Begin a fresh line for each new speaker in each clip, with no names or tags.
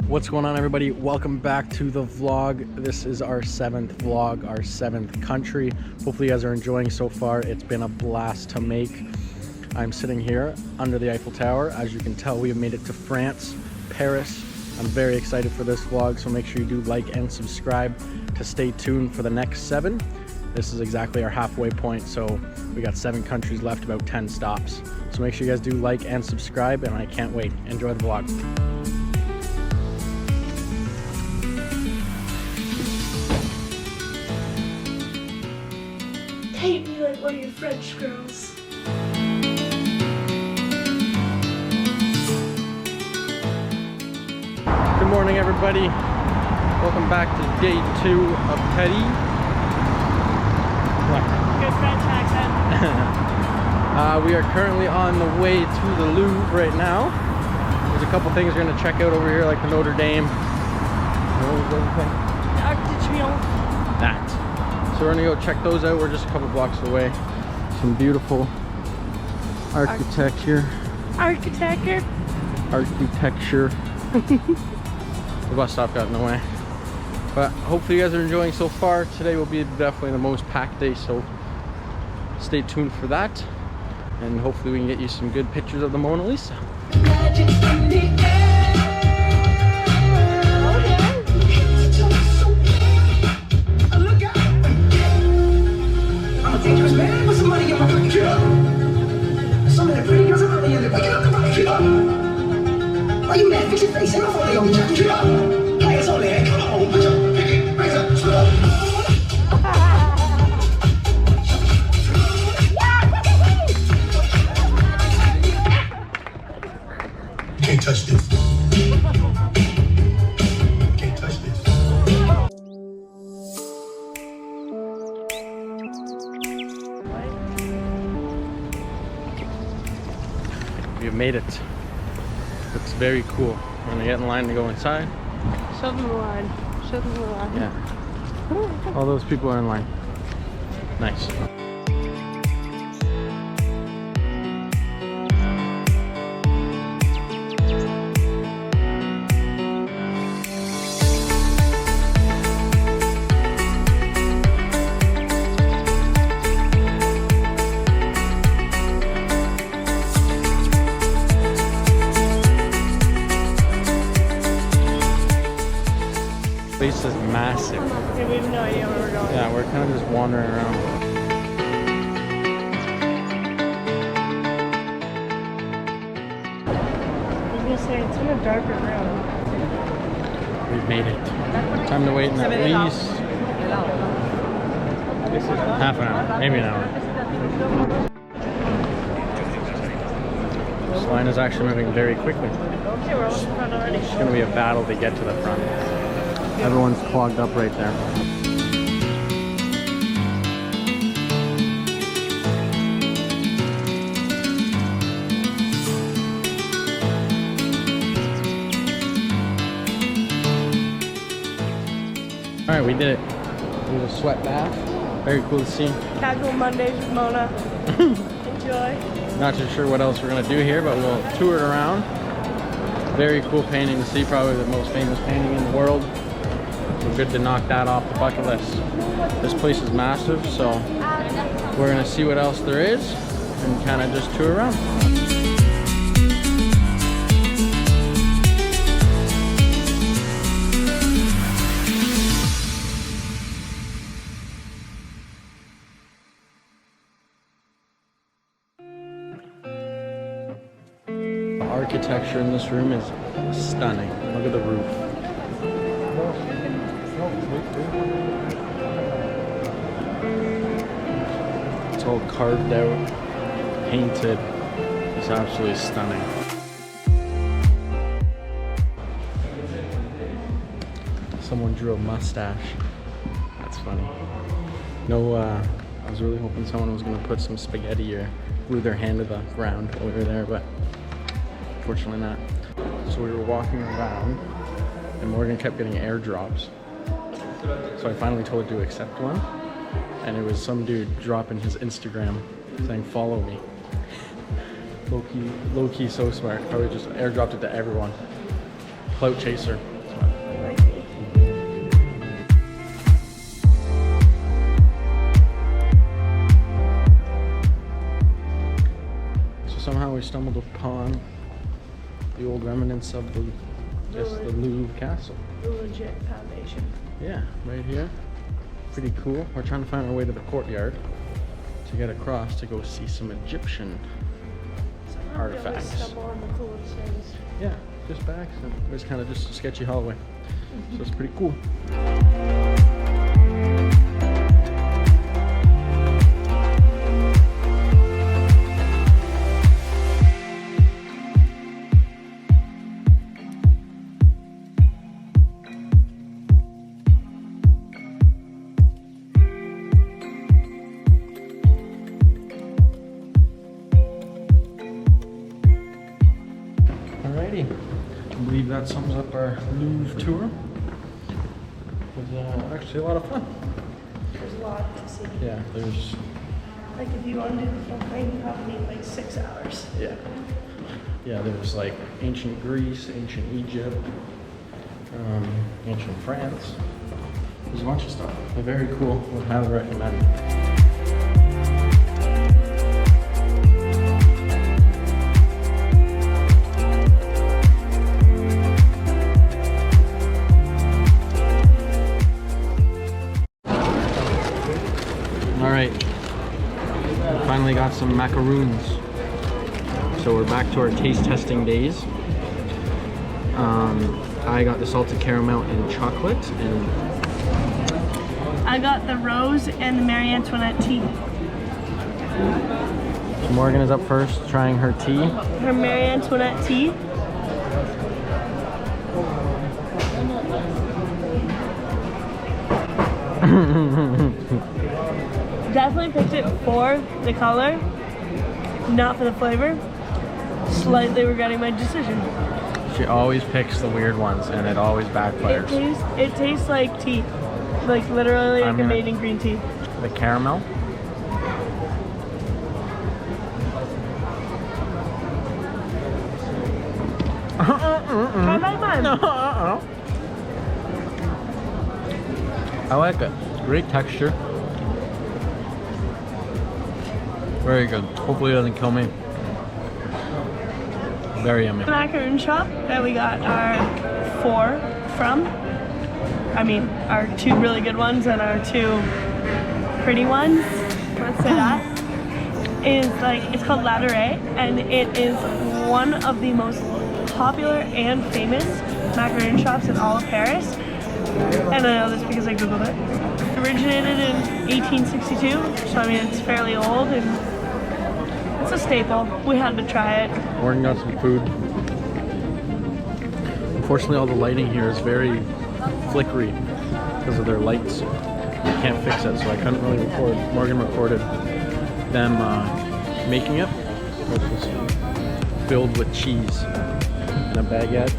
What's going on, everybody? Welcome back to the vlog. This is our 7th vlog, our 7th country. Hopefully you guys are enjoying so far. It's been a blast to make. I'm sitting here under the Eiffel Tower. As you can tell, we have made it to France, Paris. I'm very excited for this vlog, so make sure you do like and subscribe to stay tuned for the next 7. This is exactly our halfway point, so we got 7 countries left, about 10 stops. So make sure you guys do like and subscribe, and I can't wait. Enjoy the vlog.
Hate me like one of your French girls.
Good morning, everybody. Welcome back to day 2 of Paris.
Good French accent.
We are currently on the way to the Louvre right now. There's a couple things we're going to check out over here, like the Notre-Dame. What was the other thing?
The Arc de Triomphe.
That. So we're gonna go check those out. We're just a couple blocks away. Some beautiful architecture.
Architecture.
The bus stop got in the way. But hopefully you guys are enjoying so far. Today will be definitely the most packed day, so stay tuned for that. And hopefully we can get you some good pictures of the Mona Lisa.
Magic in the air.
Dangerous man with some money in my pocket, kid up. Some of the pretty girls are really in the pocket up the pocket, kid up. Why you mad? Fix your face, ain't no phone on you, kid up. Players on there, come on, put your pinky raise up, split up. Can't touch this. Can't touch this.
We have made it. Looks very cool. We're gonna get in line to go inside.
Show them the line. Show them the line.
Yeah. All those people are in line. Nice. This place is massive.
Yeah, we have no idea where we're going.
Yeah, we're kind of just wandering around.
I was gonna say, it's in a darker room.
We've made it. Time to wait in at least half an hour, maybe an hour. This line is actually moving very quickly.
Okay, we're almost in front already.
It's going to be a battle to get to the front. Everyone's clogged up right there. All right, we did it. It was a sweat bath. Very cool to see.
Casual Mondays with Mona. Enjoy.
Not too sure what else we're gonna do here, but we'll tour it around. Very cool painting to see, probably the most famous painting in the world. So good to knock that off the bucket list. This place is massive, so we're gonna see what else there is and kind of just tour around. The architecture in this room is stunning. Look at the roof. It's all carved out, painted. It's absolutely stunning. Someone drew a mustache. That's funny. No, I was really hoping someone was gonna put some spaghetti or glue their hand to the ground over there, but unfortunately not. So we were walking around and Morgan kept getting airdrops. So I finally told her to accept one. And it was some dude dropping his Instagram saying, follow me. Low key so smart. Probably just airdropped it to everyone. Clout chaser. somehow we stumbled upon the old remnants of the Louvre Castle.
The legit foundation.
Yeah, right here. Pretty cool. We're trying to find our way to the courtyard to get across to go see some Egyptian artifacts.
We stumble on the coolest things.
Yeah, just by accident. It was kind of just a sketchy hallway. So it's pretty cool. Alrighty, I believe that sums up our Louvre tour. It was actually a lot of fun.
There's a lot to see.
Yeah, there's...
Like if you want to do the full thing, you probably need like 6 hours.
Yeah. Yeah, there was like ancient Greece, ancient Egypt, ancient France. There's a bunch of stuff. They're very cool. Would highly recommend. Alright, finally got some macaroons. So we're back to our taste testing days. I got the salted caramel and chocolate, and
I got the rose and the Marie Antoinette tea.
Morgan is up first trying her tea.
Her Marie Antoinette tea. Definitely picked it for the color, not for the flavor. Slightly regretting my decision.
She always picks the weird ones, and it always backfires.
It tastes like tea, like literally like a made in green tea.
The caramel.
I like mine.
I like it. Great texture. Very good. Hopefully it doesn't kill me. Very yummy.
The macaroon shop that we got our 4 from. I mean, our 2 really good ones and our 2 pretty ones. Let's say that. Is like, it's called Ladurée, and it is one of the most popular and famous macaroon shops in all of Paris. And I know this because I googled it. It originated in 1862, so I mean it's fairly old and it's a staple. We had to try it.
Morgan got some food. Unfortunately, all the lighting here is very flickery because of their lights. You can't fix it, so I couldn't really record. Morgan recorded them making it, which was filled with cheese and a baguette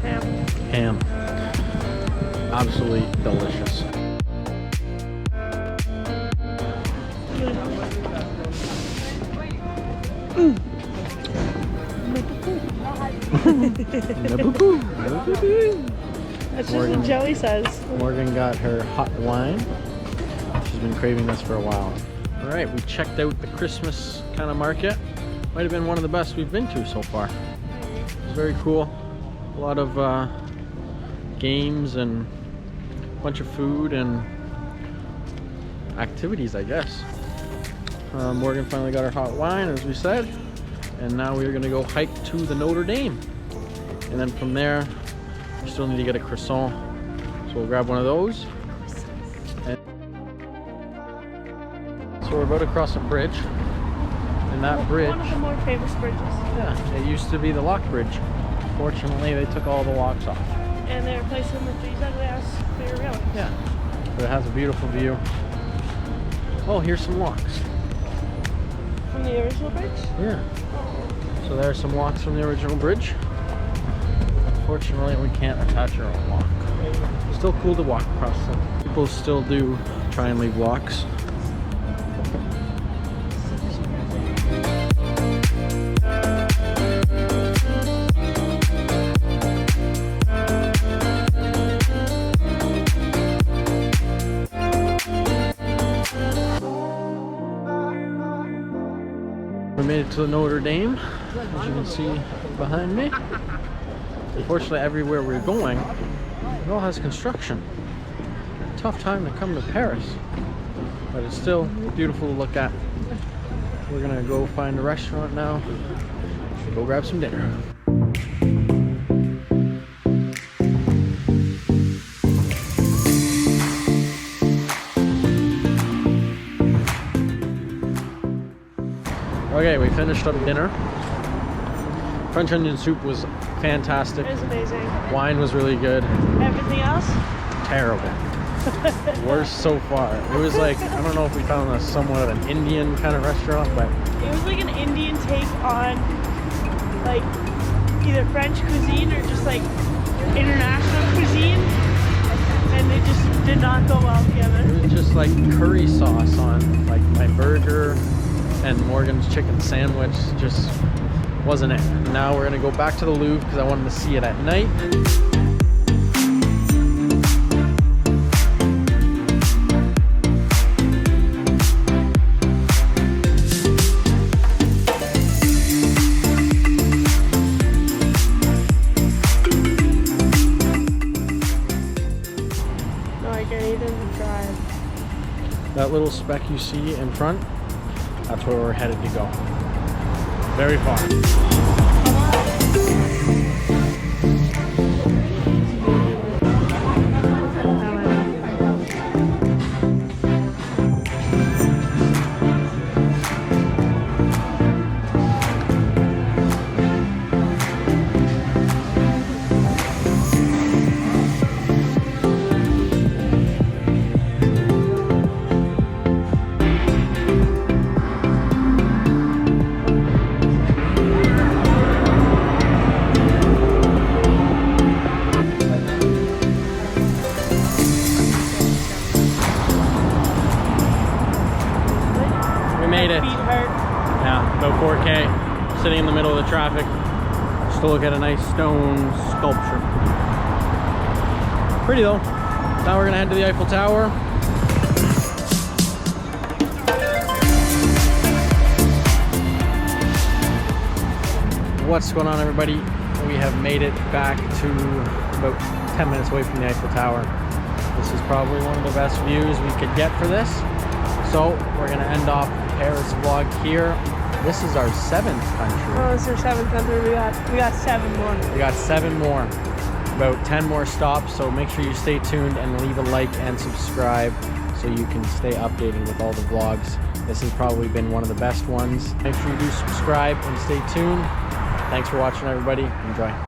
and some ham. Absolutely delicious.
That's just what Joey says.
Morgan got her hot wine. She's been craving this for a while. Alright, we checked out the Christmas kind of market. Might have been one of the best we've been to so far. It's very cool. A lot of games and a bunch of food and activities, I guess. Morgan finally got her hot wine, as we said. And now we're gonna go hike to the Notre-Dame. And then from there, we still need to get a croissant. So we'll grab one of those. And so we're about to cross a bridge. And that bridge...
One of the more famous bridges.
Yeah, it used to be the lock bridge. Fortunately, they took all the locks off.
And they replaced them with these ugly ass clear railings.
Yeah, but it has a beautiful view. Oh, here's some locks.
From the original bridge?
Yeah. So there's some locks from the original bridge. Unfortunately, we can't attach our own lock. Still cool to walk across them. People still do try and leave locks. We made it it to the Notre-Dame, as you can see behind me. Unfortunately, everywhere we're going, it all has construction. Tough time to come to Paris, but it's still beautiful to look at. We're gonna go find a restaurant now, go grab some dinner. Okay, we finished up dinner. French onion soup was fantastic.
It was amazing.
Wine was really good.
Everything else?
Terrible. Worst so far. It was like, I don't know if we found a somewhat of an Indian kind of restaurant, but
it was like an Indian take on like either French cuisine or just like international cuisine, and they just did not go well together.
it was just like curry sauce on like my burger and Morgan's chicken sandwich. Just wasn't it. Now we're gonna go back to the Louvre because I wanted to see it at night.
No, I can't even drive.
That little speck you see in front, that's where we're headed to go. Very far. Made it.
My feet hurt.
Yeah, about 4K, sitting in the middle of the traffic, just to look at a nice stone sculpture. Pretty though. Now we're gonna head to the Eiffel Tower. What's going on, everybody? We have made it back to about 10 minutes away from the Eiffel Tower. This is probably one of the best views we could get for this. So we're gonna end off the Paris vlog here. This is our 7th country.
Oh, it's our 7th country. We got 7 more.
We got 7 more, about 10 more stops. So make sure you stay tuned and leave a like and subscribe so you can stay updated with all the vlogs. This has probably been one of the best ones. Make sure you do subscribe and stay tuned. Thanks for watching, everybody. Enjoy.